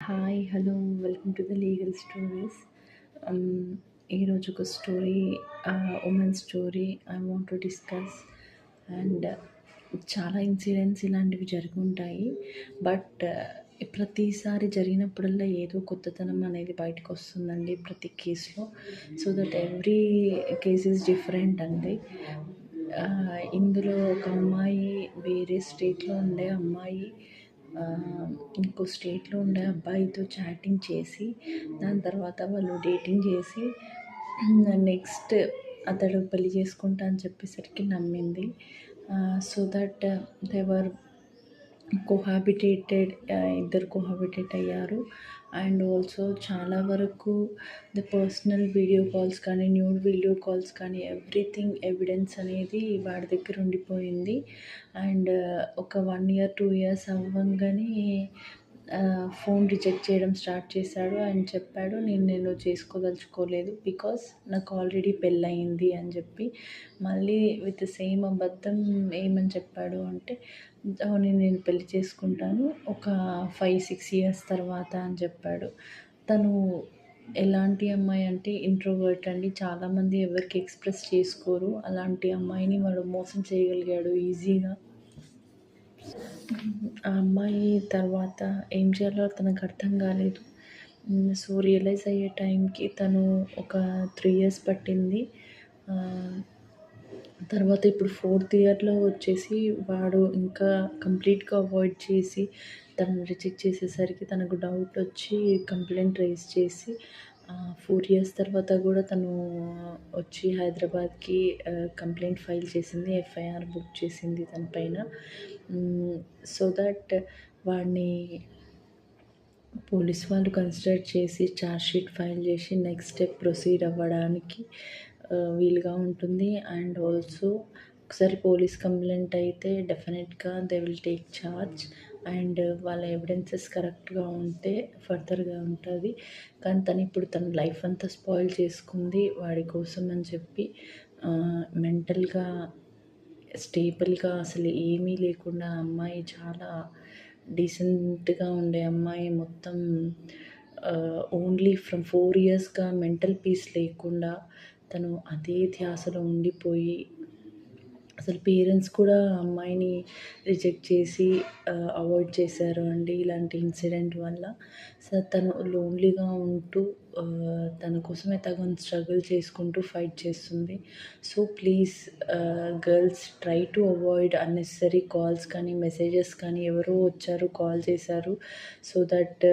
Hi hello welcome to the legal stories. ఈరోజు ఒక story, women story I want to discuss. And చాలా incidents ఇలాంటివి జరుగుంటాయి. But ప్రతిసారి జరిగినప్పుడల్లా ఏదో కొత్తతనం అనేది బయటకు వస్తుందండి ప్రతి కేసులో. So that every case is different అండి. ఇందులో ఒక అమ్మాయి వేరే స్టేట్లో ఉండే అమ్మాయి ఇంకో స్టేట్లో ఉండే అబ్బాయితో చాటింగ్ చేసి, దాని తర్వాత వాళ్ళు డేటింగ్ చేసి నెక్స్ట్ అతడు పెళ్లి చేసుకుంటా అని చెప్పేసరికి నమ్మింది. సో దట్ దేవర్ కోహాబిటేటెడ్, ఇద్దరు కోహాబిటేట్ అయ్యారు. అండ్ ఆల్సో చాలా వరకు ద పర్సనల్ వీడియో కాల్స్ కానీ, న్యూడ్ వీడియో కాల్స్ కానీ, ఎవ్రీథింగ్ ఎవిడెన్స్ అనేది వాడి దగ్గర ఉండిపోయింది. అండ్ ఒక 1 year 2 years అవ్వంగానే ఫోన్ రిజెక్ట్ చేయడం స్టార్ట్ చేశాడు. ఆయన చెప్పాడు, నేను చేసుకోదలుచుకోలేదు బికాస్ నాకు ఆల్రెడీ పెళ్ళయింది అని చెప్పి. మళ్ళీ విత్ సేమ్ అబద్ధం ఏమని చెప్పాడు అంటే, నేను పెళ్లి చేసుకుంటాను ఒక 5-6 years తర్వాత అని చెప్పాడు. తను ఎలాంటి అమ్మాయి అంటే ఇంట్రోవర్ట్ అండి. చాలామంది ఎవరికి ఎక్స్ప్రెస్ చేసుకోరు. అలాంటి అమ్మాయిని వాడు మోసం చేయగలిగాడు ఈజీగా. ఆ అమ్మాయి తర్వాత ఏం చేయాలో తనకు అర్థం కాలేదు. సో రియలైజ్ అయ్యే టైంకి తను ఒక 3 years పట్టింది. తర్వాత ఇప్పుడు 4th yearలో వచ్చేసి వాడు ఇంకా కంప్లీట్గా అవాయిడ్ చేసి తనను రిజెక్ట్ చేసేసరికి తనకు డౌట్ వచ్చి కంప్లైంట్ రైజ్ చేసి 4 years తర్వాత కూడా తను వచ్చి హైదరాబాద్కి కంప్లైంట్ ఫైల్ చేసింది. ఎఫ్ఐఆర్ బుక్ చేసింది తన పైన. సో దట్ వాడిని పోలీస్ వాళ్ళు కన్సిడర్ చేసి ఛార్జ్షీట్ ఫైల్ చేసి నెక్స్ట్ స్టెప్ ప్రొసీడ్ అవ్వడానికి వీలుగా ఉంటుంది. అండ్ ఆల్సో ఒకసారి పోలీస్ కంప్లైంట్ అయితే డెఫినెట్గా they will take charge. And వాళ్ళ ఎవిడెన్సెస్ కరెక్ట్గా ఉంటే ఫర్దర్గా ఉంటుంది. కానీ తను ఇప్పుడు తన లైఫ్ అంతా స్పాయిల్ చేసుకుంది వాడి కోసం అని చెప్పి. మెంటల్గా స్టేబుల్గా అసలు ఏమీ లేకుండా అమ్మాయి, చాలా డీసెంట్గా ఉండే అమ్మాయి మొత్తం ఓన్లీ ఫ్రమ్ 4 yearsగా మెంటల్ పీస్ లేకుండా తను అదే ధ్యాసలో ఉండిపోయి, అసలు పేరెంట్స్ కూడా అమ్మాయిని రిజెక్ట్ చేసి అవాయిడ్ చేశారు అండి ఇలాంటి ఇన్సిడెంట్ వల్ల. సో తను లోన్లీగా ఉంటూ తన కోసమే తగని స్ట్రగుల్ చేసుకుంటూ ఫైట్ చేస్తుంది. So please girls try to avoid unnecessary calls కానీ, మెసేజెస్ కానీ. ఎవరో వచ్చారు కాల్ చేశారు సో దట్